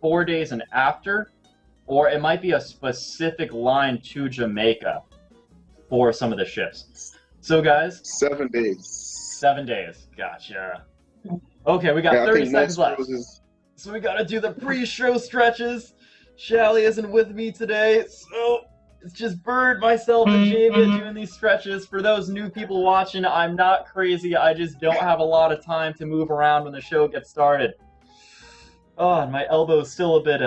4 days and after, or it might be a specific line to Jamaica for some of the shifts. So guys, 7 days. 7 days. Gotcha. Okay, we got Yeah, I 30 think seconds most left. cruises. So we gotta do the pre-show stretches. Shally isn't with me today, so it's just Bird, myself, and Javier doing these stretches. For those new people watching, I'm not crazy. I just don't have a lot of time to move around when the show gets started. Oh, and my elbow's still a bit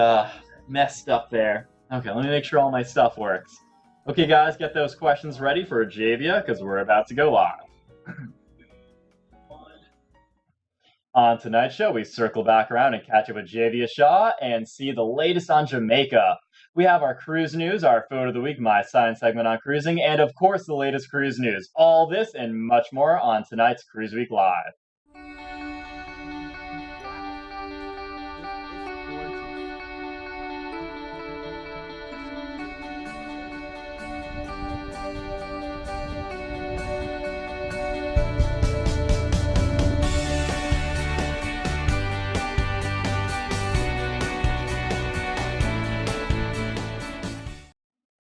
messed up there. Okay, let me make sure all my stuff works. Okay, guys, get those questions ready for Javia, because we're about to go live. On tonight's show, we circle back around and catch up with Javia Shaw and see the latest on Jamaica. We have our cruise news, our photo of the week, my science segment on cruising, and of course the latest cruise news. All this and much more on tonight's Cruise Week Live.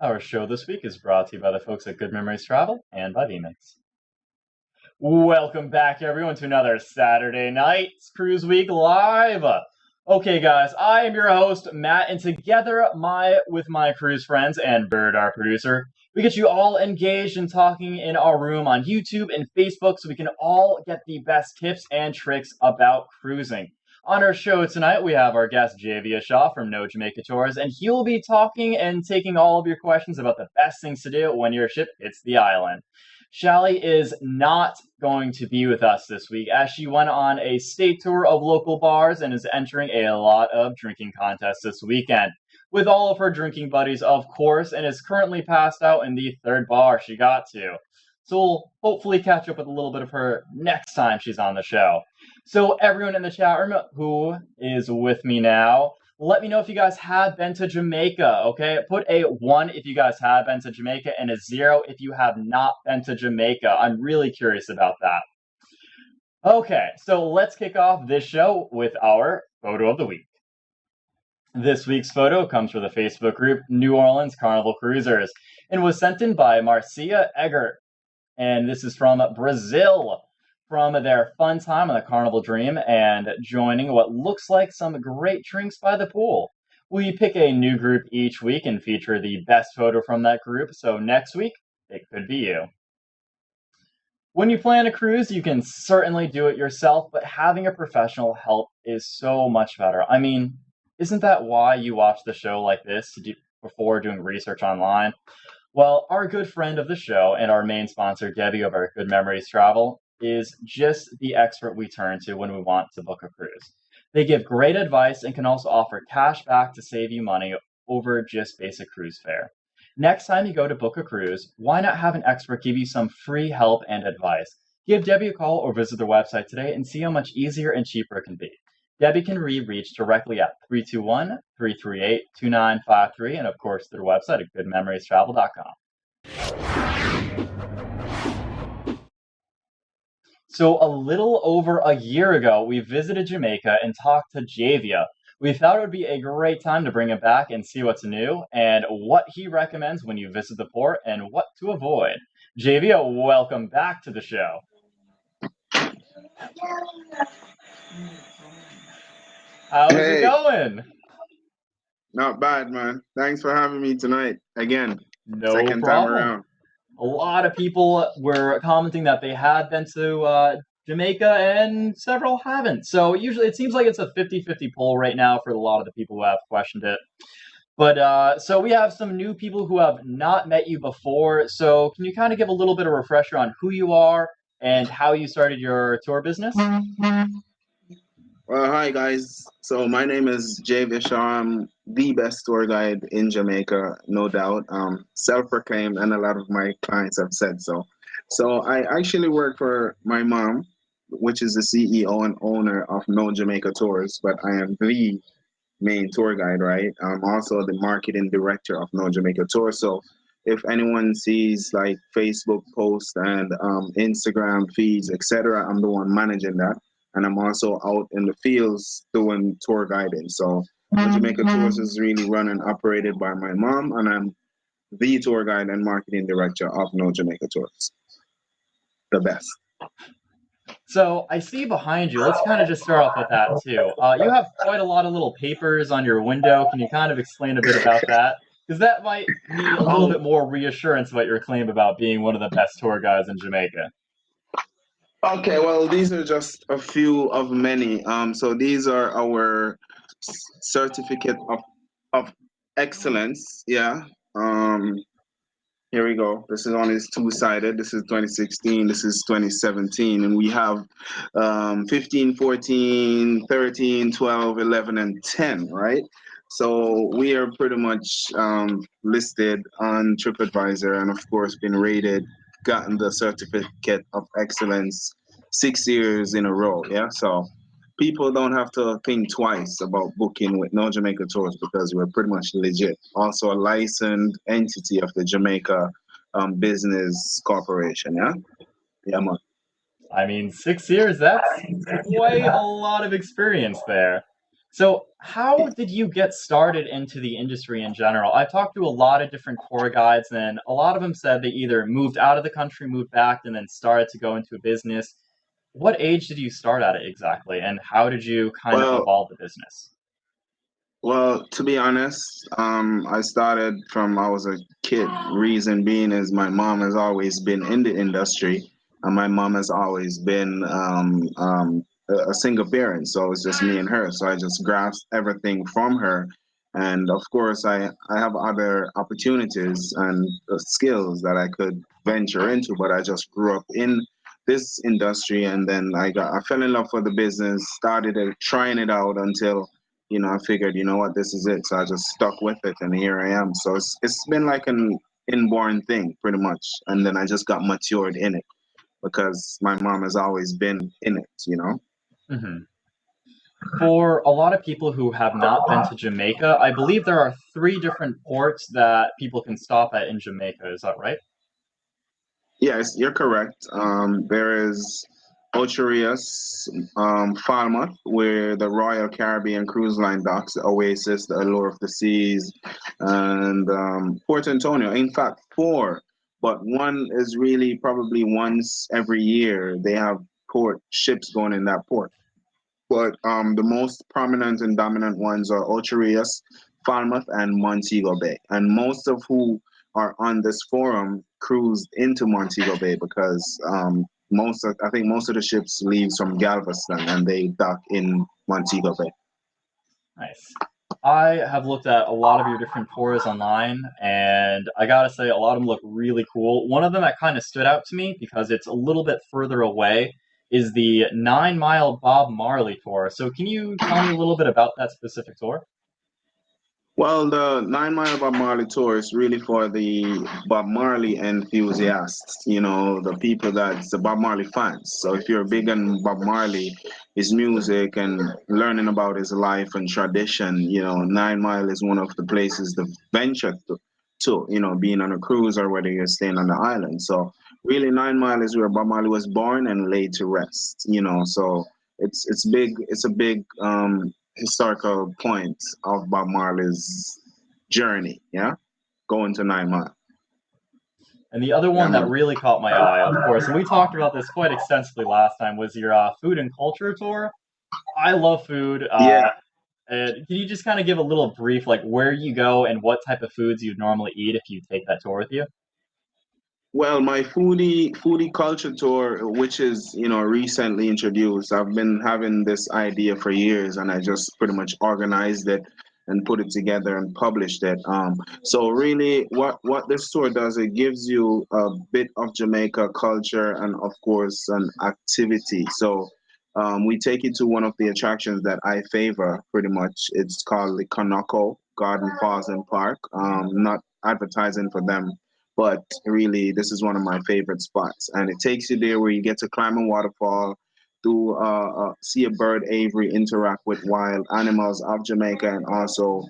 Our show this week is brought to you by the folks at Good Memories Travel and by VMix. Welcome back, everyone, to another Saturday night's Cruise Week Live. Okay, guys, I am your host, Matt, and together with my cruise friends and Bird, our producer, we get you all engaged and talking in our room on YouTube and Facebook so we can all get the best tips and tricks about cruising. On our show tonight, we have our guest, Javia Shaw from No Jamaica Tours, and he will be talking and taking all of your questions about the best things to do when your ship hits the island. Shally is not going to be with us this week, as she went on a state tour of local bars and is entering a lot of drinking contests this weekend, with all of her drinking buddies, of course, and is currently passed out in the third bar she got to. So we'll hopefully catch up with a little bit of her next time she's on the show. So everyone in the chat room who is with me now, let me know if you guys have been to Jamaica, okay? Put a 1 if you guys have been to Jamaica and a 0 if you have not been to Jamaica. I'm really curious about that. Okay, so let's kick off this show with our photo of the week. This week's photo comes from the Facebook group New Orleans Carnival Cruisers and was sent in by Marcia Eggert. And this is from Brazil, from their fun time on the Carnival Dream and joining what looks like some great drinks by the pool. We pick a new group each week and feature the best photo from that group, so next week, it could be you. When you plan a cruise, you can certainly do it yourself, but having a professional help is so much better. I mean, isn't that why you watch the show like this before doing research online? Well, our good friend of the show and our main sponsor, Debbie over at Good Memories Travel, is just the expert we turn to when we want to book a cruise. They give great advice and can also offer cash back to save you money over just basic cruise fare. Next time you go to book a cruise, why not have an expert give you some free help and advice? Give Debbie a call or visit their website today and see how much easier and cheaper it can be. Debbie can be reached directly at 321-338-2953 and, of course, their website at goodmemoriestravel.com. So a little over a year ago, we visited Jamaica and talked to Javia. We thought it would be a great time to bring him back and see what's new and what he recommends when you visit the port and what to avoid. Javia, welcome back to the show. How's it going? Not bad, man. Thanks for having me tonight again. No Second problem. time around. A lot of people were commenting that they had been to Jamaica and several haven't. So usually it seems like it's a 50-50 poll right now for a lot of the people who have questioned it. But so we have some new people who have not met you before. So can you kind of give a little bit of refresher on who you are and how you started your tour business? Well, hi guys. So my name is Javia Shaw. I'm the best tour guide in Jamaica, no doubt. Self-proclaimed, and a lot of my clients have said so. So I actually work for my mom, which is the CEO and owner of No Jamaica Tours, but I am the main tour guide, right? I'm also the marketing director of No Jamaica Tours. So if anyone sees like Facebook posts and Instagram feeds, etc., I'm the one managing that. And I'm also out in the fields doing tour guiding. So No Jamaica Tours is really run and operated by my mom, and I'm the tour guide and marketing director of No Jamaica Tours. The best. So I see behind you. Let's kind of just start off with that too. You have quite a lot of little papers on your window. Can you kind of explain a bit about that? Because that might need a little Oh, bit more reassurance about your claim about being one of the best tour guides in Jamaica. okay. Well, these are just a few of many. So these are our certificate of excellence. Yeah. Um, Here we go. This is on is two-sided. This is 2016. This is 2017. And we have 15, 14, 13, 12, 11, and 10, right? So we are pretty much listed on TripAdvisor and, of course, been rated, gotten the certificate of excellence 6 years in a row. Yeah. So people don't have to think twice about booking with No Jamaica Tours because we're pretty much legit. Also a licensed entity of the Jamaica Business Corporation. Yeah, yeah, man. I mean, 6 years, that's quite a lot of experience there. So, how did you get started into the industry in general? I've talked to a lot of different tour guides, and a lot of them said they either moved out of the country, moved back, and then started to go into a business. What age did you start at it exactly, and how did you kind of Well, evolve the business? Well, to be honest, I started from I was a kid. Reason being is my mom has always been in the industry, and my mom has always been a single parent. So it's just me and her. So I just grasped everything from her, and of course, I have other opportunities and skills that I could venture into, but I just grew up in this industry, and then I fell in love with the business, started trying it out until I figured, you know what, this is it. So I just stuck with it, and here I am. So it's been like an inborn thing, pretty much. And then I just got matured in it because my mom has always been in it. Hmm. For a lot of people who have not been to Jamaica, I believe there are three different ports that people can stop at in Jamaica. Is that right? Yes, you're correct. There is Ocherius, Falmouth, where the Royal Caribbean Cruise Line docks, the Oasis, the Allure of the Seas, and Port Antonio. In fact, four, but one is really probably once every year they have port ships going in that port. But the most prominent and dominant ones are Ocherius, Falmouth, and Montego Bay. And most of who are on this forum cruised into Montego Bay because I think most of the ships leaves from Galveston and they dock in Montego Bay. Nice. I have looked at a lot of your different tours online, and I gotta say, a lot of them look really cool. One of them that kind of stood out to me because it's a little bit further away is the 9 Mile Bob Marley tour. So, can you tell me a little bit about that specific tour? Well, the 9 Mile Bob Marley tour is really for the Bob Marley enthusiasts, the people that's the Bob Marley fans. So if you're big on Bob Marley, his music, and learning about his life and tradition, 9 Mile is one of the places to venture to, being on a cruise or whether you're staying on the island. So really 9 Mile is where Bob Marley was born and laid to rest. So it's big, it's a big historical point of Bob Marley's journey, yeah, going to 9 Mile. And the other Yeah, one that man. really caught my eye, of course, and we talked about this quite extensively last time, was your food and culture tour. I love food. Yeah. And can you just kind of give a little brief, like where you go and what type of foods you'd normally eat if you take that tour with you? Well, my foodie culture tour, which is recently introduced, I've been having this idea for years, and I just pretty much organized it and put it together and published it. So really, what this tour does, it gives you a bit of Jamaica culture and of course an activity. So we take you to one of the attractions that I favor pretty much. It's called the Kanako Garden Falls and Park. Not advertising for them, but really, this is one of my favorite spots. And it takes you there where you get to climb a waterfall, see a bird aviary, interact with wild animals of Jamaica, and also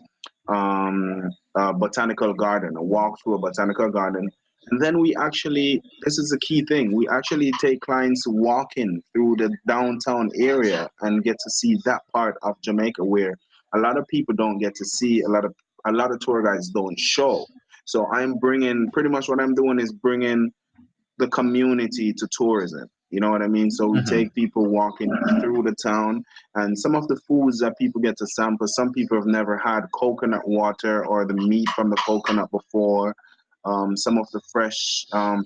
a botanical garden, a walk through a botanical garden. And then this is a key thing, we actually take clients walking through the downtown area and get to see that part of Jamaica where a lot of people don't get to see, a lot of tour guides don't show. So I'm bringing, pretty much what I'm doing is bringing the community to tourism. You know what I mean? So we Hmm. take people walking through the town, and some of the foods that people get to sample. Some people have never had coconut water or the meat from the coconut before. Some of the fresh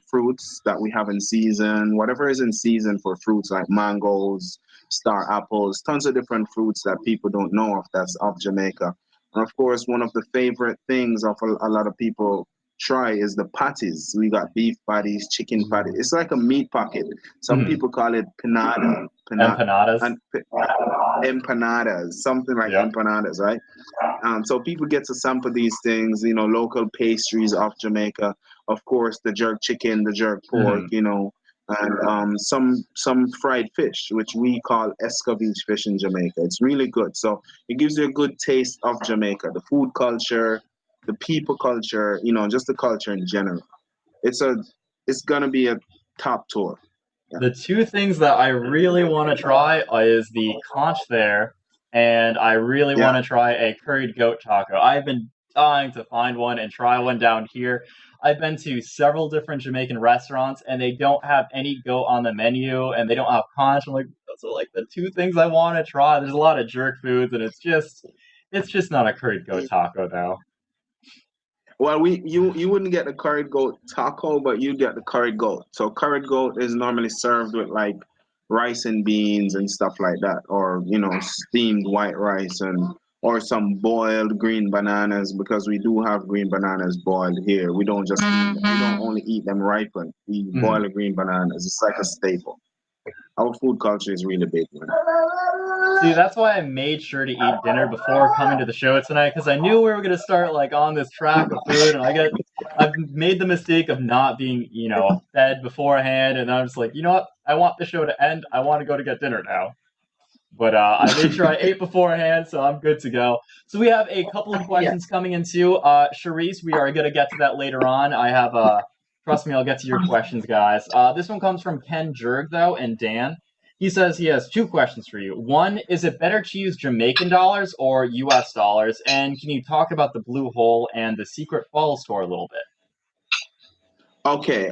fruits that we have in season, whatever is in season for fruits like mangoes, star apples, tons of different fruits that people don't know of that's of Jamaica. And of course, one of the favorite things of a lot of people try is the patties. We got beef patties, chicken patties. It's like a meat pocket. Some Hmm. people call it Empanadas. and empanadas, something like Yep. empanadas, right? So people get to sample these things, local pastries of Jamaica. Of course, the jerk chicken, the jerk pork, Hmm. and some fried fish, which we call escovitch fish in Jamaica. It's really good. So it gives you a good taste of Jamaica, the food culture, the people culture, just the culture in general. It's a it's gonna be a top tour. Yeah. The two things that I really want to try is the conch there, and I really want Yeah. to try a curried goat taco. I've been dying to find one and try one down here. I've been to several different Jamaican restaurants, and they don't have any goat on the menu, and they don't have conch. I'm like, those are like the two things I want to try. There's a lot of jerk foods, and it's just not a curried goat taco though. Well, you wouldn't get the curried goat taco, but you get the curried goat. So curried goat is normally served with like rice and beans and stuff like that, or steamed white rice and or some boiled green bananas, because we do have green bananas boiled here. We don't just we don't only eat them ripened. We boil Mhm. the green bananas. It's like a staple. Our food culture is really big, man. See, that's why I made sure to eat dinner before coming to the show tonight, because I knew we were gonna start like on this track of food, and I've made the mistake of not being, fed beforehand, and I'm just like, you know what? I want the show to end. I want to go to get dinner now. But I made sure I ate beforehand, so I'm good to go. So we have a couple of Yeah. questions coming in too. Charisse, we are gonna get to that later on. I have trust me, I'll get to your questions, guys. This one comes from Ken Jurg though, and Dan. He says he has two questions for you. One, is it better to use Jamaican dollars or US dollars? And can you talk about the Blue Hole and the Secret Falls tour a little bit? Okay,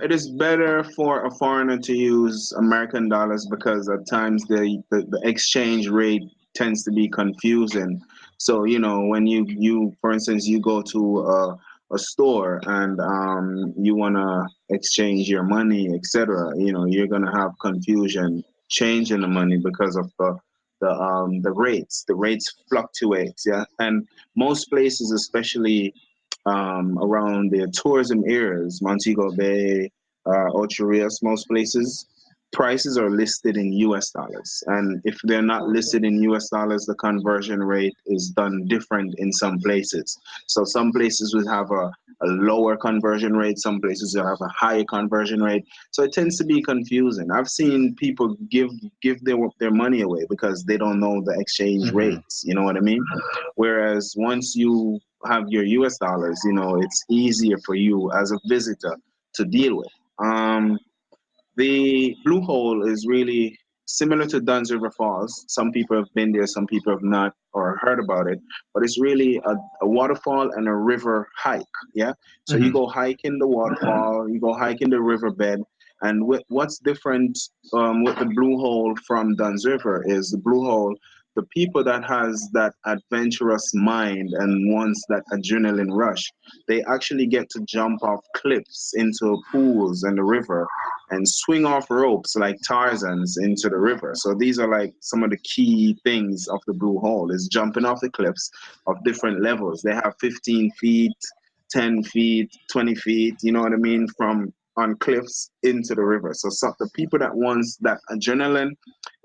it is better for a foreigner to use American dollars because at times the exchange rate tends to be confusing. So, when you for instance, you go to a store and you want to exchange your money, etc., you're going to have confusion changing the money because of the rates. The rates fluctuate, yeah. And most places, especially around the tourism areas, Montego Bay, Ocho Rios, most places, prices are listed in US dollars. And if they're not listed in US dollars, the conversion rate is done different in some places. So some places would have a lower conversion rate, some places will have a higher conversion rate. So it tends to be confusing. I've seen people give their money away because they don't know the exchange Hmm. rates. You know what I mean? Whereas once you have your US dollars, it's easier for you as a visitor to deal with. The Blue Hole is really similar to Dunn's River Falls. Some people have been there, some people have not or heard about it, but it's really a waterfall and a river hike. Yeah. So you Hmm. go hiking the waterfall, you go hiking the riverbed. And what's different with the Blue Hole from Dunn's River is the Blue Hole, the people that has that adventurous mind and wants that adrenaline rush, they actually get to jump off cliffs into pools and the river and swing off ropes like Tarzans into the river. So these are like some of the key things of the Blue Hole is jumping off the cliffs of different levels. They have 15 feet, 10 feet, 20 feet, you know what I mean, from on cliffs into the river. So the people that wants that adrenaline,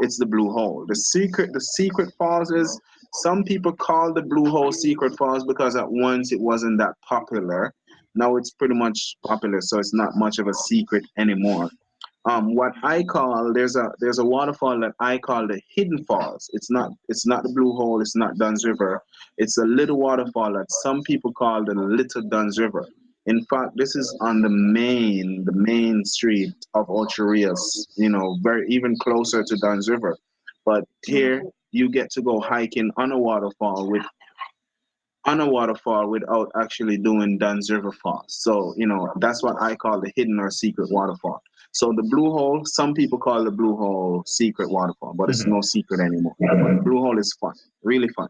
it's the Blue Hole. The secret falls is some people call the Blue Hole Secret Falls because at once it wasn't that popular. Now it's pretty much popular, so it's not much of a secret anymore. What I call there's a waterfall that I call the Hidden Falls. It's not the Blue Hole. It's not Dunn's River. It's a little waterfall that some people call the Little Dunn's River. In fact, this is on the main street of Ocho Rios. Very even closer to Dunn's River. But here you get to go hiking on a waterfall without actually doing Dunn's River Falls. So, that's what I call the hidden or secret waterfall. So the Blue Hole, some people call the Blue Hole secret waterfall, but it's Mhm. no secret anymore. But Blue Hole is fun, really fun.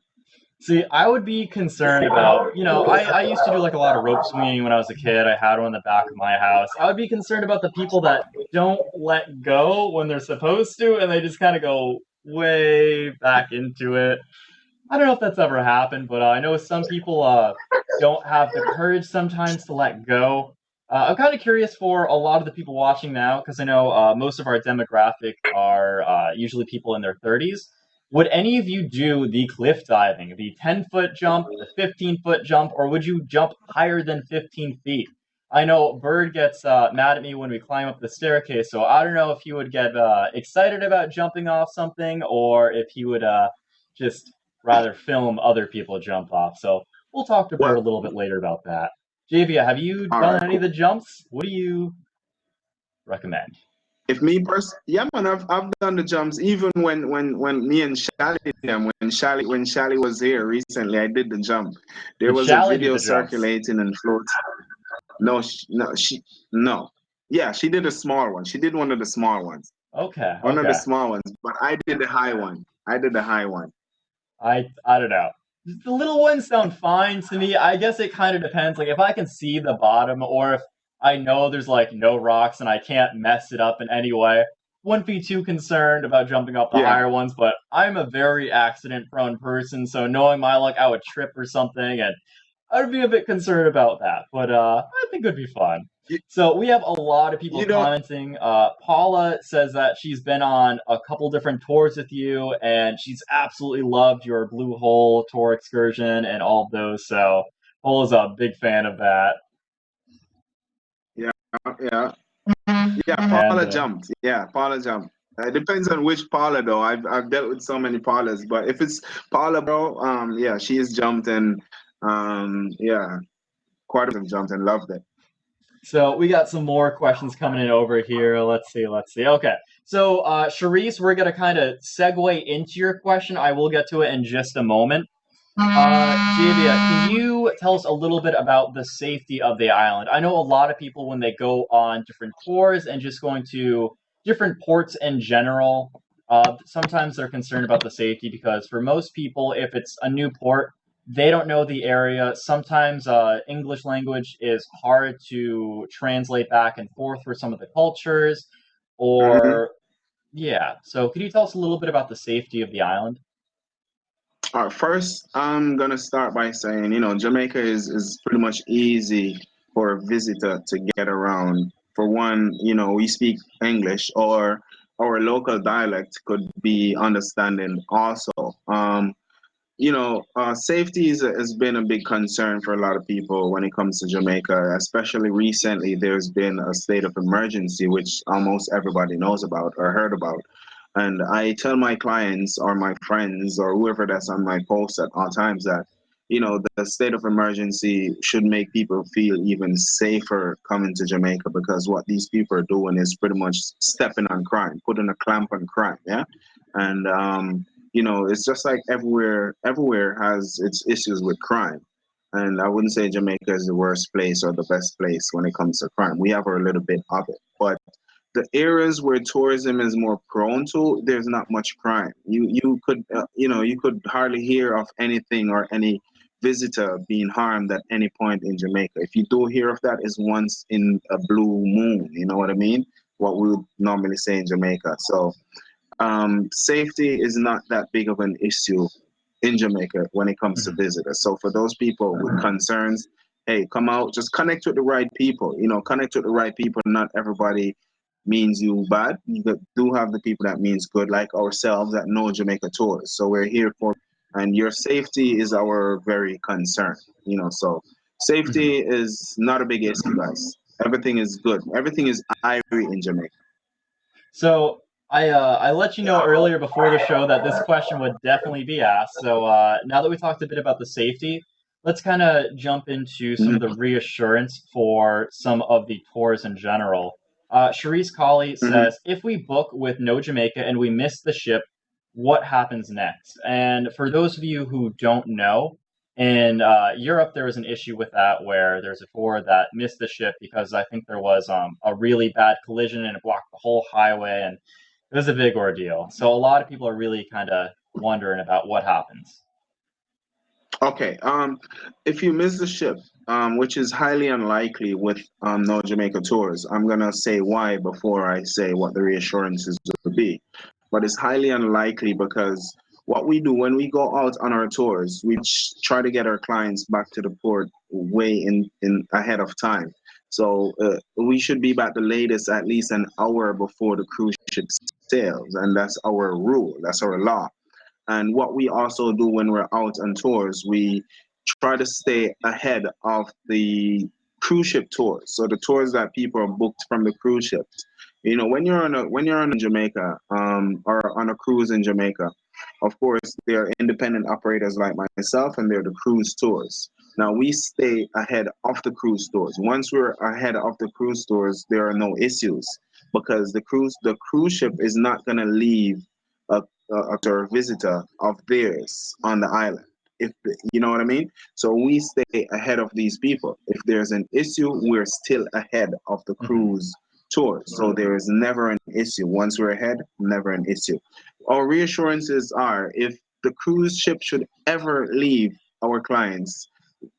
See, I would be concerned about, I used to do like a lot of rope swinging when I was a kid. I had one in the back of my house. I would be concerned about the people that don't let go when they're supposed to, and they just kind of go way back into it. I don't know if that's ever happened, but I know some people don't have the courage sometimes to let go. I'm kind of curious for a lot of the people watching now, because I know most of our demographic are usually people in their 30s. Would any of you do the cliff diving, the 10-foot jump, the 15-foot jump, or would you jump higher than 15 feet? I know Bird gets mad at me when we climb up the staircase, so I don't know if he would get excited about jumping off something or if he would just rather film other people jump off. So we'll talk to Bird Well, a little bit later about that. Javia, have you all done right, any of cool. the jumps? What do you recommend? If me person, yeah, man, I've done the jumps. Even when me and Shally them when Shally was here recently, I did the jump. There Did was a Shally do video the jumps? circulating and float. No, no. Yeah, she did a small one. She did one of the small ones. Okay, One of the okay. small ones, but I did the high one. I did the high one. I don't know. The little ones sound fine to me. I guess it kind of depends. Like if I can see the bottom, or if I know there's like no rocks and I can't mess it up in any way, wouldn't be too concerned about jumping up the Yeah, higher ones. But I'm a very accident-prone person, so knowing my luck, I would trip or something, and I'd be a bit concerned about that, but I think it'd be fun. you, So we have a lot of people you don't. commenting. Paula says that she's been on a couple different tours with you, and she's absolutely loved your Blue Hole tour excursion and all of those. So Paula's a big fan of that. Yeah, yeah, yeah. And Paula jumped. Yeah, Paula jumped. It depends on which Paula though. I've dealt with so many Paulas, but if it's Paula, bro, yeah, she has jumped and yeah, quite a bit of jumped and loved it. so we got some more questions coming in over here. Let's see, let's see. Okay. So, Charisse, we're going to kind of segue into your question. I will get to it in just a moment. Javia, can you tell us a little bit about the safety of the island? I know a lot of people, when they go on different tours and just going to different ports in general, sometimes they're concerned about the safety because for most people, if it's a new port, they don't know the area. Sometimes English language is hard to translate back and forth for some of the cultures, Mhm. or yeah. So, could you tell us a little bit about the safety of the island? All right, first, I'm gonna start by saying, Jamaica is pretty much easy for a visitor to get around. For one, we speak English, or our local dialect could be understanding also. Safety has been a big concern for a lot of people when it comes to Jamaica, especially recently. There's been a state of emergency, which almost everybody knows about or heard about. And I tell my clients or my friends or whoever that's on my post at all times that, the state of emergency should make people feel even safer coming to Jamaica because what these people are doing is pretty much stepping on crime, putting a clamp on crime. Yeah. And, it's just like everywhere has its issues with crime. And I wouldn't say Jamaica is the worst place or the best place when it comes to crime. We have a little bit of it. But the areas where tourism is more prone to, there's not much crime. You could hardly hear of anything or any visitor being harmed at any point in Jamaica. If you do hear of that, it's once in a blue moon. You know what I mean? What we would normally say in Jamaica. So safety is not that big of an issue in Jamaica when it comes to Mhm. visitors. So for those people with concerns, hey, come out, just connect with the right people. Connect with the right people. Not everybody means you bad. Do have the people that means good, like ourselves that know Jamaica tours. So we're here for, and your safety is our very concern. So Mhm. safety is not a big issue, guys. Everything is good. Everything is ivory in Jamaica. So I let you know earlier before the show that this question would definitely be asked. So now that we talked a bit about the safety, let's kind of jump into some of the Hmm. reassurance for some of the tours in general. Charisse Colley Hmm. says, if we book with No Jamaica and we miss the ship, what happens next. And for those of you who don't know, in Europe, there was an issue with that where there's a tour that missed the ship because I think there was a really bad collision and it blocked the whole highway, and it was a big ordeal. So a lot of people are really kind of wondering about what happens. Okay. If you miss the ship, which is highly unlikely with no Jamaica tours, I'm gonna say why before I say what the reassurances would be. But it's highly unlikely because what we do when we go out on our tours, we try to get our clients back to the port way in ahead of time. So we should be back the latest at least an hour before the cruise ship sails, and that's our rule. That's our law. And what we also do when we're out on tours, we try to stay ahead of the cruise ship tours. So the tours that people are booked from the cruise ships. You know, when you're on Jamaica, or on a cruise in Jamaica, of course there are independent operators like myself, and they're the cruise tours. Now we stay ahead of the cruise tours. Once we're ahead of the cruise tours, there are no issues because the cruise ship is not going to leave a or visitor of theirs on the island. If you know what I mean. So we stay ahead of these people. If there's an issue, we're still ahead of the Hmm. cruise tour. So there is never an issue. Once we're ahead, never an issue. Our reassurances are if the cruise ship should ever leave our clients,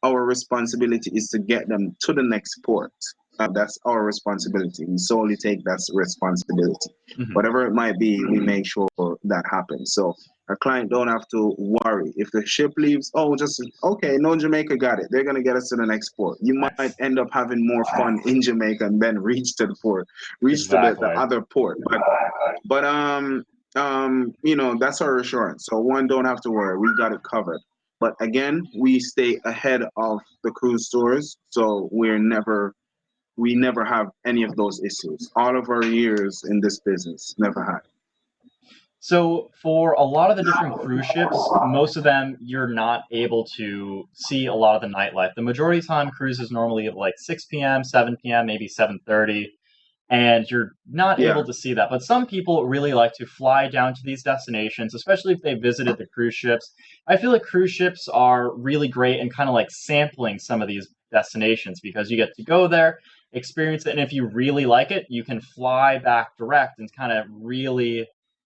our responsibility is to get them to the next port. That's our responsibility. We solely take that responsibility. Hmm. Whatever it might be, we make sure that happens. So our client don't have to worry. If the ship leaves, oh, just okay, no Jamaica got it. They're gonna get us to the next port. You might Nice. end up having more fun in Jamaica and then reach to the port, reach to the Exactly. other port. But you know, that's our assurance. So one, don't have to worry. We got it covered. But again, we stay ahead of the cruise tours, so we never have any of those issues. All of our years in this business, never had. So for a lot of the different cruise ships, most of them you're not able to see a lot of the nightlife. The majority of the time cruises normally at like 6 p.m., 7 p.m., maybe 7:30, and you're not Yeah, able to see that. But some people really like to fly down to these destinations, especially if they visited the cruise ships. I feel like cruise ships are really great in kind of like sampling some of these destinations because you get to go there, experience it, and if you really like it, you can fly back direct and kind of really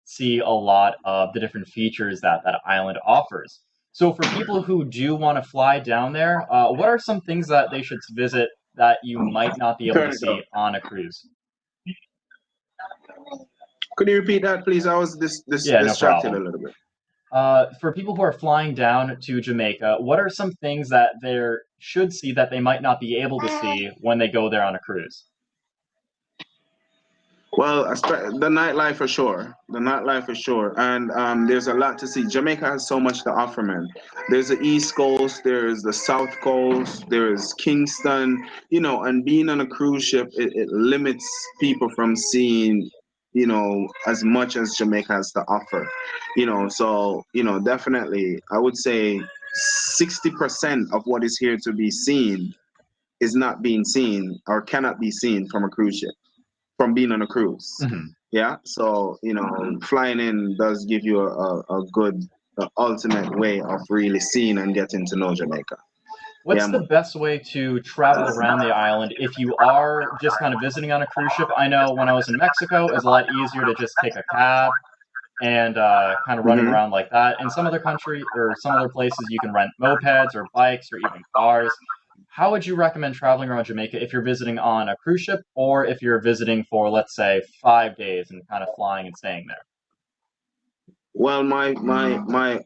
see a lot of the different features that that island offers. So for people who do want to fly down there, what are some things that they should visit that you might not be able to turn it see up. on a cruise? Could you repeat that, please? I was Yeah, no distracted a problem. little bit. For people who are flying down to Jamaica, what are some things that they should see that they might not be able to see when they go there on a cruise? Well, the nightlife for sure. The nightlife for sure. And there's a lot to see. Jamaica has so much to offer, man. There's the East Coast, there's the South Coast, there's Kingston, you know, and being on a cruise ship, it limits people from seeing, you know, as much as Jamaica has to offer. You know, so, you know, definitely, I would say 60% of what is here to be seen is not being seen or cannot be seen from a cruise ship from being on a cruise. Hmm. Yeah, so you know, flying in does give you a good ultimate way of really seeing and getting to know Jamaica. Yeah, What's the man. best way to travel around the island if you are just kind of visiting on a cruise ship? I know when I was in Mexico, it's a lot easier to just take a cab and kind of running Hmm. around like that. In some other country or some other places, you can rent mopeds or bikes or even cars. How would you recommend traveling around Jamaica if you're visiting on a cruise ship or if you're visiting for, let's say, 5 days and kind of flying and staying there? Well, my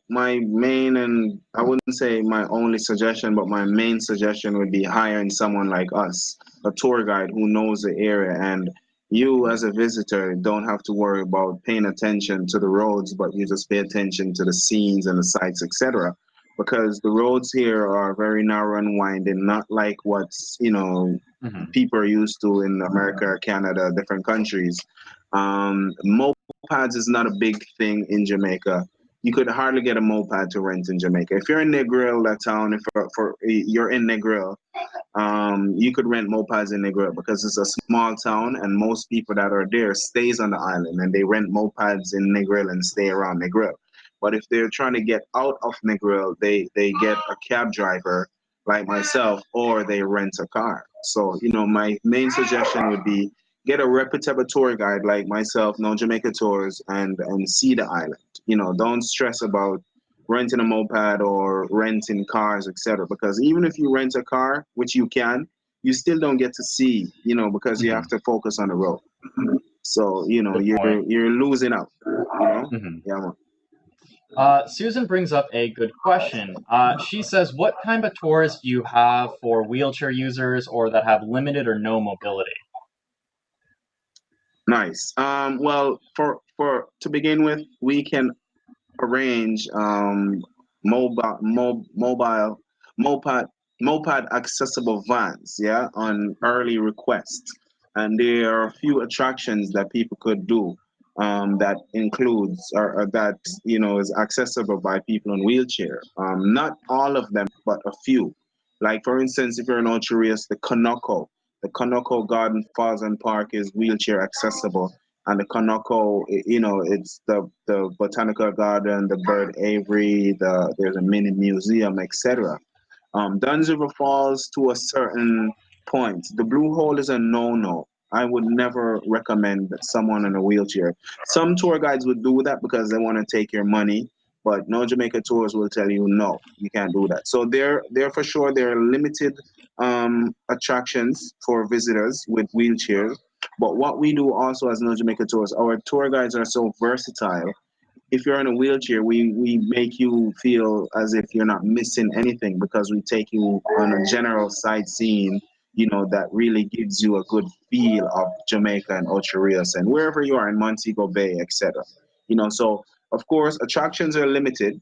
main, and I wouldn't say my only suggestion, but my main suggestion would be hiring someone like us, a tour guide who knows the area, and you as a visitor don't have to worry about paying attention to the roads, but you just pay attention to the scenes and the sights, etc. Because the roads here are very narrow and winding, not like what's, you know, Hmm. people are used to in America, Canada, different countries. Mopeds is not a big thing in Jamaica. You could hardly get a moped to rent in Jamaica. If you're in Negril, that town, if you're in Negril, you could rent mopeds in Negril because it's a small town and most people that are there stays on the island and they rent mopeds in Negril and stay around Negril. But if they're trying to get out of Negril, they get a cab driver like myself or they rent a car. So, my main suggestion would be get a reputable tour guide like myself, No Jamaica Tours, and see the island. Don't stress about renting a moped or renting cars, etc. Because even if you rent a car, which you can, you still don't get to see, because you have to focus on the road. So, Good point. you're losing out, Hmm. Yeah, man. Susan brings up a good question. She says, what kind of tours do you have for wheelchair users or that have limited or no mobility? Nice. Well, for to begin with, we can arrange mobile moped moped accessible vans, yeah, on early request, and there are a few attractions that people could do, that includes or that is accessible by people in wheelchair, not all of them but a few, like for instance if you're in Ocherius, the Kanoko Garden Falls and Park is wheelchair accessible, and the Kanoko, it's the botanical garden, the bird aviary, there's a mini museum, etc. Duns River Falls to a certain point. The Blue Hole is a no-no. I would never recommend someone in a wheelchair. Some tour guides would do that because they want to take your money, but No Jamaica Tours will tell you no, you can't do that. So there for sure there are limited attractions for visitors with wheelchairs. But what we do also as No Jamaica Tours, our tour guides are so versatile. If you're in a wheelchair, we make you feel as if you're not missing anything because we take you on a general sightseeing, that really gives you a good feel of Jamaica and Ocho Rios and wherever you are in Montego Bay, etc. So of course attractions are limited.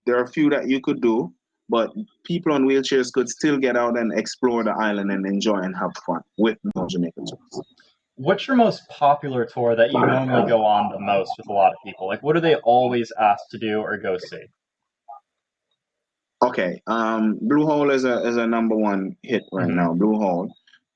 There are a few that you could do, but people on wheelchairs could still get out and explore the island and enjoy and have fun with No Jamaica Tours. What's your most popular tour that you normally go on the most with a lot of people? Like, what do they always ask to do or go see? Okay, Blue Hole is a number one hit right Hmm. now, Blue Hole.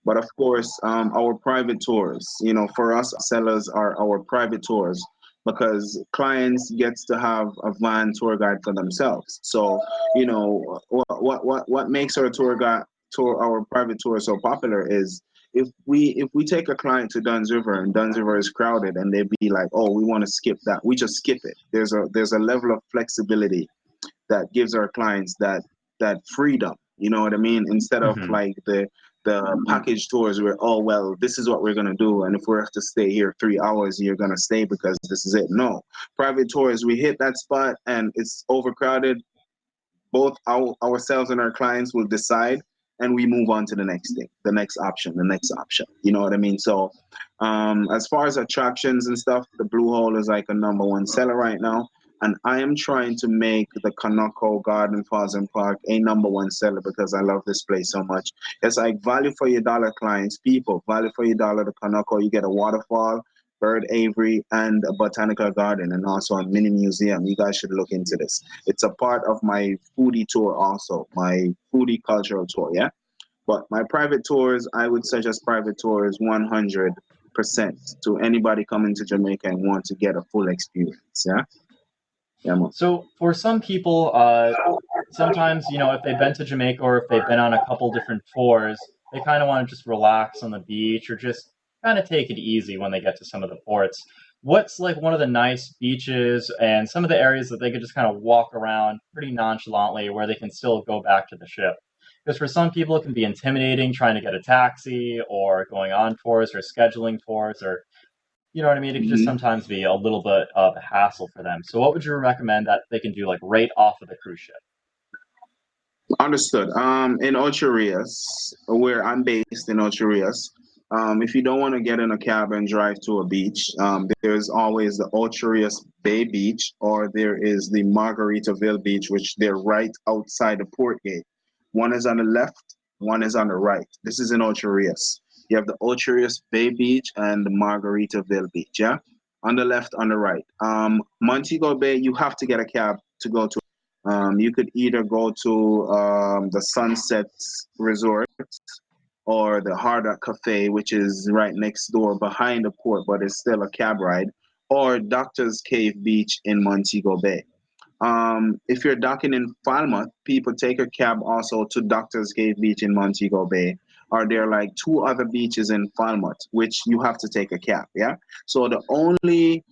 But of course, our private tours, for us sellers are our private tours because clients gets to have a van tour guide for themselves. So, what makes our our private tour so popular is if we take a client to Duns River and Duns River is crowded and they be like, oh, we want to skip that, we just skip it. There's a level of flexibility that gives our clients that freedom. You know what I mean? Instead of Hmm. like the package tours where, oh well, this is what we're gonna do, and if we have to stay here 3 hours, you're gonna stay because this is it. No, private tours, we hit that spot and it's overcrowded. Both ourselves and our clients will decide, and we move on to the next thing, the next option. You know what I mean? So, as far as attractions and stuff, the Blue Hole is like a number one seller right now. And I am trying to make the Kanoko Garden Falls and Park a number one seller because I love this place so much. It's like value for your dollar, clients, people, value for your dollar. The Kanoko, you get a waterfall, bird aviary, and a botanical garden, and also a mini museum. You guys should look into this. It's a part of my foodie tour also, my foodie cultural tour, yeah? But my private tours, I would suggest private tours 100% to anybody coming to Jamaica and want to get a full experience, yeah? Yeah, man. So, for some people, sometimes, if they've been to Jamaica or if they've been on a couple different tours, they kind of want to just relax on the beach or just kind of take it easy when they get to some of the ports. What's like one of the nice beaches and some of the areas that they could just kind of walk around pretty nonchalantly where they can still go back to the ship? Because for some people, it can be intimidating trying to get a taxi or going on tours or scheduling tours or you know what I mean? It can just Mhm. sometimes be a little bit of a hassle for them. So what would you recommend that they can do like right off of the cruise ship? Understood. In Ocho Rios, where I'm based in Ocho Rios, if you don't want to get in a cab and drive to a beach, there's always the Ocho Rios Bay Beach, or there is the Margaritaville Beach, which they're right outside the port gate. One is on the left, one is on the right. This is in Ocho Rios. You have the Ocho Rios Bay Beach and the Margaritaville Beach, yeah? On the left, on the right. Montego Bay, you have to get a cab to go to. You could either go to the Sunset Resort or the Hard Rock Cafe, which is right next door behind the port, but it's still a cab ride, or Doctor's Cave Beach in Montego Bay. If you're docking in Falmouth, people take a cab also to Doctor's Cave Beach in Montego Bay. Or there are like two other beaches in Falmouth, which you have to take a cab. Yeah. So the only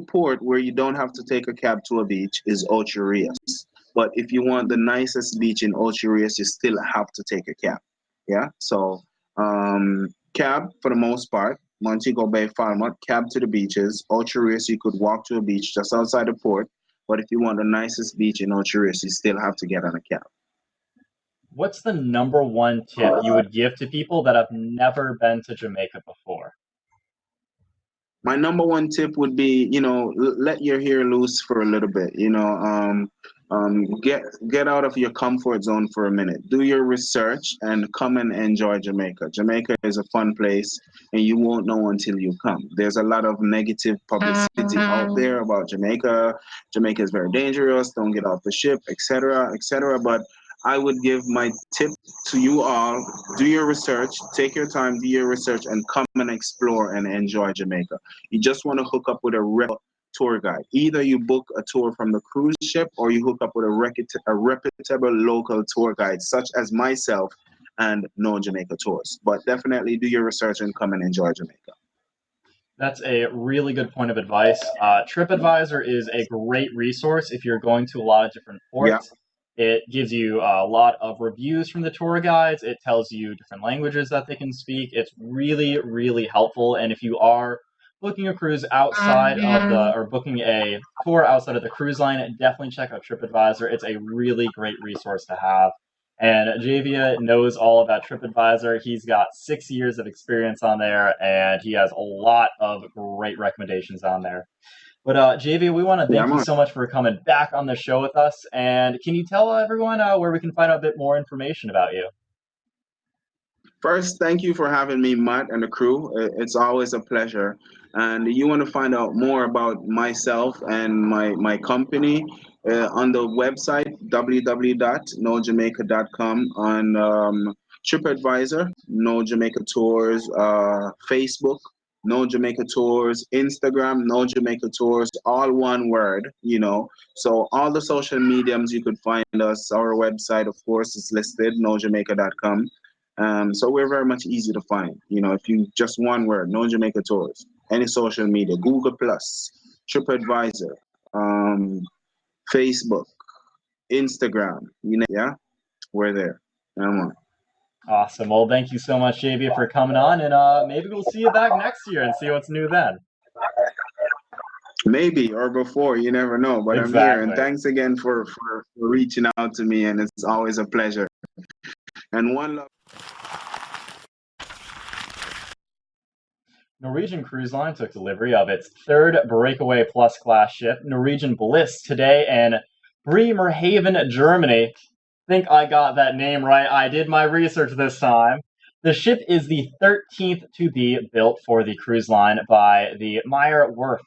port where you don't have to take a cab to a beach is Ocho Rios. But if you want the nicest beach in Ocho Rios, you still have to take a cab. Yeah. So cab for the most part. Montego Bay, Falmouth, cab to the beaches. Ocho Rios, you could walk to a beach just outside the port. But if you want the nicest beach in Ocho Rios, you still have to get on a cab. What's the number one tip you would give to people that have never been to Jamaica before? My number one tip would be, let your hair loose for a little bit. Get out of your comfort zone for a minute. Do your research and come and enjoy Jamaica. Jamaica is a fun place, and you won't know until you come. There's a lot of negative publicity out there about Jamaica. Jamaica is very dangerous. Don't get off the ship, etc., etc. But I would give my tip to you all: do your research, take your time, do your research, and come and explore and enjoy Jamaica. You just want to hook up with a tour guide. Either you book a tour from the cruise ship or you hook up with a reputable local tour guide, such as myself and No Jamaica Tours. But definitely do your research and come and enjoy Jamaica. That's a really good point of advice. TripAdvisor is a great resource if you're going to a lot of different Yeah. ports. It gives you a lot of reviews from the tour guides. It tells you different languages that they can speak. It's really, really helpful. And if you are booking a cruise outside of or booking a tour outside of the cruise line, definitely check out TripAdvisor. It's a really great resource to have. And Javia knows all about TripAdvisor. He's got 6 years of experience on there, and he has a lot of great recommendations on there. But Javia, we want to Yeah, thank you man. so much for coming back on the show with us. And can you tell everyone where we can find out a bit more information about you? First, thank you for having me, Matt, and the crew. It's always a pleasure. And you want to find out more about myself and my company on the website www.nojamaica.com, on TripAdvisor, No Jamaica Tours, Facebook, No Jamaica Tours, Instagram, No Jamaica Tours, all one word. So all the social mediums you could find us. Our website, of course, is listed, nojamaica.com. So we're very much easy to find. If you just one word, No Jamaica Tours, any social media, Google Plus, TripAdvisor, um, Facebook, Instagram, yeah, we're there. Come on. Awesome. Well, thank you so much, Javia, for coming on. And maybe we'll see you back next year and see what's new then. Maybe or before, you never know. But I'm here, and Exactly. thanks again for reaching out to me, and it's always a pleasure. And one love. Norwegian Cruise Line took delivery of its third Breakaway Plus class ship, Norwegian Bliss, today in Bremerhaven, Germany. Think I got that name right. I did my research this time. The ship is the 13th to be built for the cruise line by the Meyer Werft.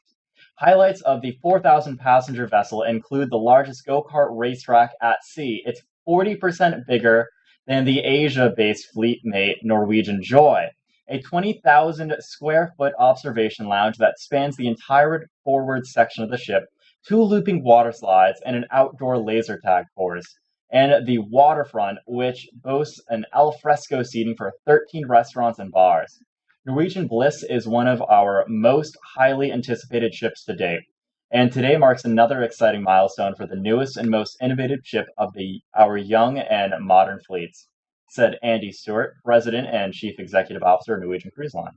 Highlights of the 4,000 passenger vessel include the largest go-kart racetrack at sea. It's 40% bigger than the Asia-based fleet-mate Norwegian Joy, a 20,000 square foot observation lounge that spans the entire forward section of the ship, two looping water slides, and an outdoor laser tag course. And the waterfront, which boasts an al fresco seating for 13 restaurants and bars. Norwegian Bliss is one of our most highly anticipated ships to date, and today marks another exciting milestone for the newest and most innovative ship of our young and modern fleets, said Andy Stewart, President and Chief Executive Officer of Norwegian Cruise Line.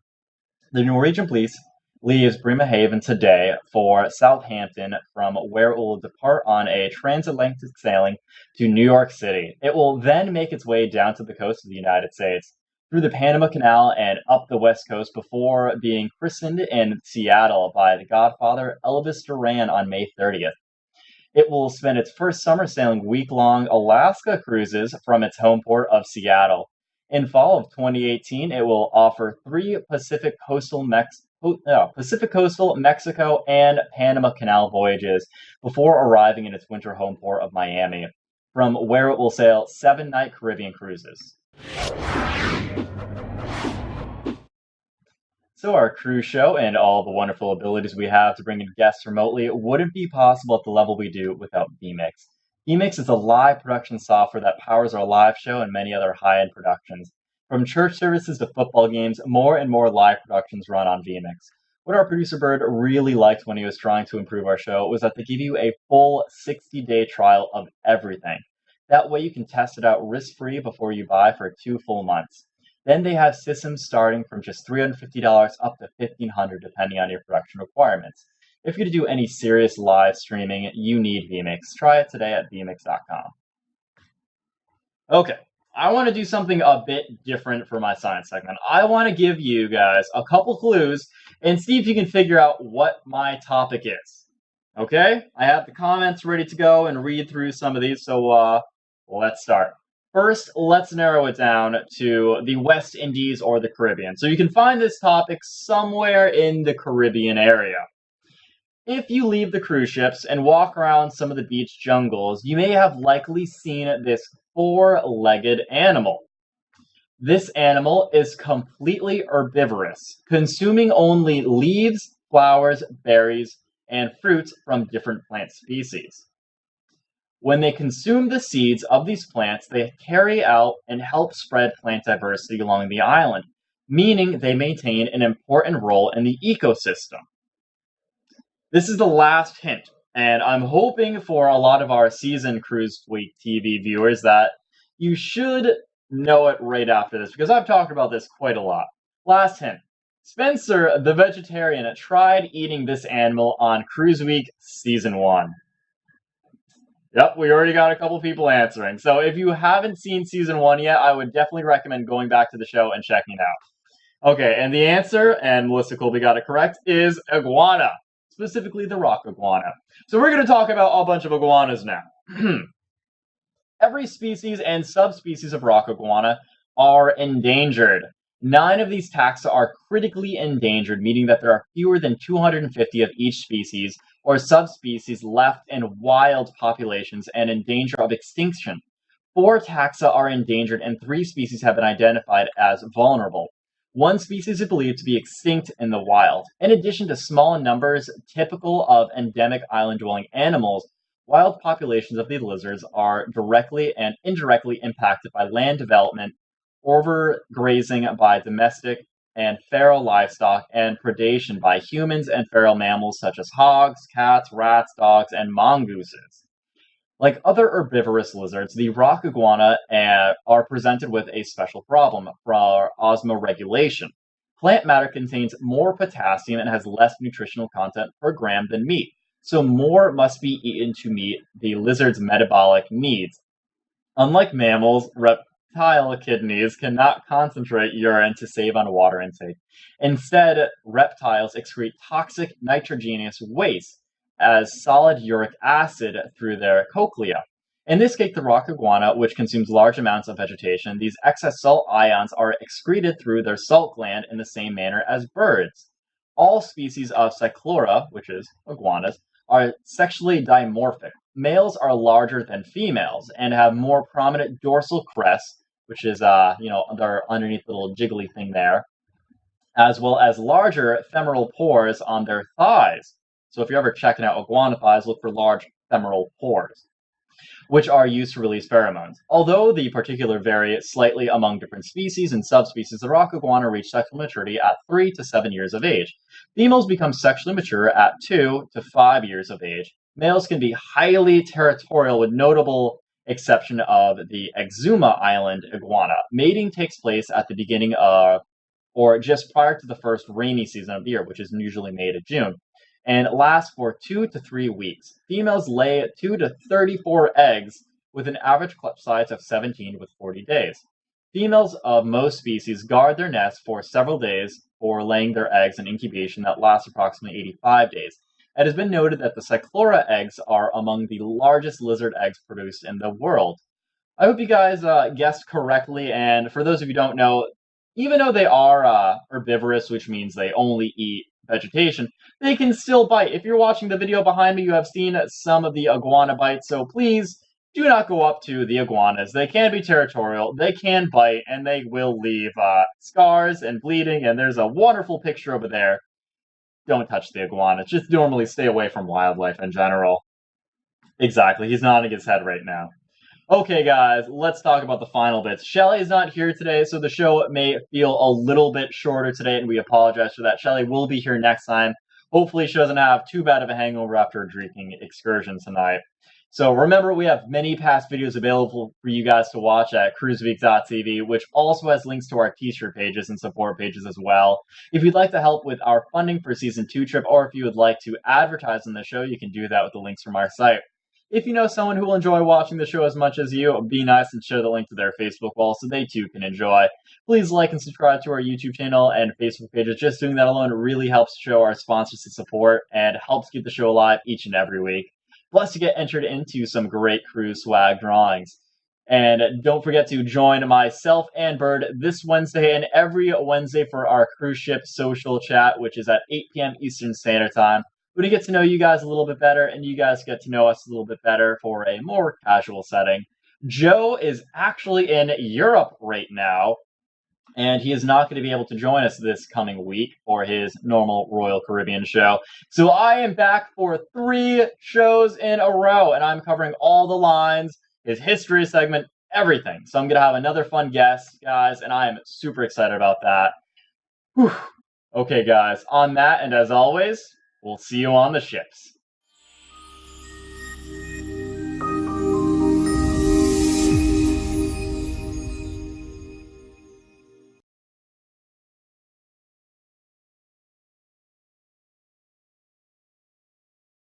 The Norwegian Bliss leaves Bremerhaven today for Southampton, from where it will depart on a transatlantic sailing to New York City. It will then make its way down to the coast of the United States, through the Panama Canal and up the West Coast, before being christened in Seattle by the Godfather Elvis Duran on May 30th. It will spend its first summer sailing week-long Alaska cruises from its home port of Seattle. In fall of 2018, it will offer 3 Pacific coastal Pacific coastal, Mexico, and Panama Canal voyages before arriving in its winter home port of Miami, from where it will sail 7-night Caribbean cruises. So our cruise show and all the wonderful abilities we have to bring in guests remotely wouldn't be possible at the level we do without vMix. vMix is a live production software that powers our live show and many other high-end productions. From church services to football games, more and more live productions run on vMix. What our producer Bird really liked when he was trying to improve our show was that they give you a full 60-day trial of everything. That way you can test it out risk-free before you buy for 2 full months. Then they have systems starting from just $350 up to $1,500 depending on your production requirements. If you're to do any serious live streaming, you need vMix. Try it today at vmix.com. Okay, I want to do something a bit different for my science segment. I want to give you guys a couple clues and see if you can figure out what my topic is. Okay, I have the comments ready to go and read through some of these, so let's start. First, let's narrow it down to the West Indies or the Caribbean. So you can find this topic somewhere in the Caribbean area. If you leave the cruise ships and walk around some of the beach jungles, you may have likely seen this 4-legged animal. This animal is completely herbivorous, consuming only leaves, flowers, berries, and fruits from different plant species. When they consume the seeds of these plants, they carry out and help spread plant diversity along the island, meaning they maintain an important role in the ecosystem. This is the last hint, and I'm hoping for a lot of our seasoned CruiseWeekTV viewers that you should know it right after this, because I've talked about this quite a lot. Last hint. Spencer, the vegetarian, tried eating this animal on Cruise Week Season 1. Yep, we already got a couple people answering. So if you haven't seen Season 1 yet, I would definitely recommend going back to the show and checking it out. Okay, and the answer, and Melissa Colby got it correct, is iguana. Specifically the rock iguana. So we're going to talk about a bunch of iguanas now. Every species and subspecies of rock iguana are endangered. 9 of these taxa are critically endangered, meaning that there are fewer than 250 of each species or subspecies left in wild populations and in danger of extinction. 4 taxa are endangered and 3 species have been identified as vulnerable. 1 species is believed to be extinct in the wild. In addition to small numbers typical of endemic island-dwelling animals, wild populations of these lizards are directly and indirectly impacted by land development, overgrazing by domestic and feral livestock, and predation by humans and feral mammals such as hogs, cats, rats, dogs, and mongooses. Like other herbivorous lizards, the rock iguana are presented with a special problem for osmoregulation. Plant matter contains more potassium and has less nutritional content per gram than meat, so more must be eaten to meet the lizard's metabolic needs. Unlike mammals, reptile kidneys cannot concentrate urine to save on water intake. Instead, reptiles excrete toxic nitrogenous waste as solid uric acid through their cochlea. In this case, the rock iguana, which consumes large amounts of vegetation, these excess salt ions are excreted through their salt gland in the same manner as birds. All species of Cyclura, which is iguanas, are sexually dimorphic. Males are larger than females and have more prominent dorsal crests, which is, their underneath little jiggly thing there, as well as larger femoral pores on their thighs. So if you're ever checking out iguana thighs, look for large femoral pores, which are used to release pheromones. Although the particulars vary slightly among different species and subspecies, the rock iguana reach sexual maturity at 3 to 7 years of age. Females become sexually mature at 2 to 5 years of age. Males can be highly territorial, with notable exception of the Exuma Island iguana. Mating takes place at the beginning of, or just prior to the first rainy season of the year, which is usually May to June, and lasts for 2 to 3 weeks. Females lay 2 to 34 eggs, with an average clutch size of 17 with 40 days. Females of most species guard their nests for several days for laying their eggs in incubation that lasts approximately 85 days. It has been noted that the Cyclura eggs are among the largest lizard eggs produced in the world. I hope you guys guessed correctly, and for those of you who don't know, even though they are herbivorous, which means they only eat vegetation, they can still bite. If you're watching the video behind me, you have seen some of the iguana bites, so please do not go up to the iguanas. They can be territorial, they can bite, and they will leave scars and bleeding, and there's a wonderful picture over there. Don't touch the iguana. Just normally stay away from wildlife in general. Exactly, he's nodding his head right now. Okay, guys, let's talk about the final bits. Shelly is not here today, so the show may feel a little bit shorter today, and we apologize for that. Shelly will be here next time. Hopefully, she doesn't have too bad of a hangover after a drinking excursion tonight. So remember, we have many past videos available for you guys to watch at CruiseWeek.tv, which also has links to our t-shirt pages and support pages as well. If you'd like to help with our funding for Season 2 trip, or if you would like to advertise on the show, you can do that with the links from our site. If you know someone who will enjoy watching the show as much as you, be nice and share the link to their Facebook wall so they too can enjoy. Please like and subscribe to our YouTube channel and Facebook pages. Just doing that alone really helps show our sponsors the support and helps keep the show alive each and every week. Plus, you get entered into some great cruise swag drawings. And don't forget to join myself and Bird this Wednesday and every Wednesday for our cruise ship social chat, which is at 8 p.m. Eastern Standard Time. We get to know you guys a little bit better, and you guys get to know us a little bit better for a more casual setting. Joe is actually in Europe right now, and he is not going to be able to join us this coming week for his normal Royal Caribbean show. So I am back for 3 shows in a row, and I'm covering all the lines, his history segment, everything. So I'm going to have another fun guest, guys, and I am super excited about that. Whew. Okay, guys, on that, and as always, we'll see you on the ships.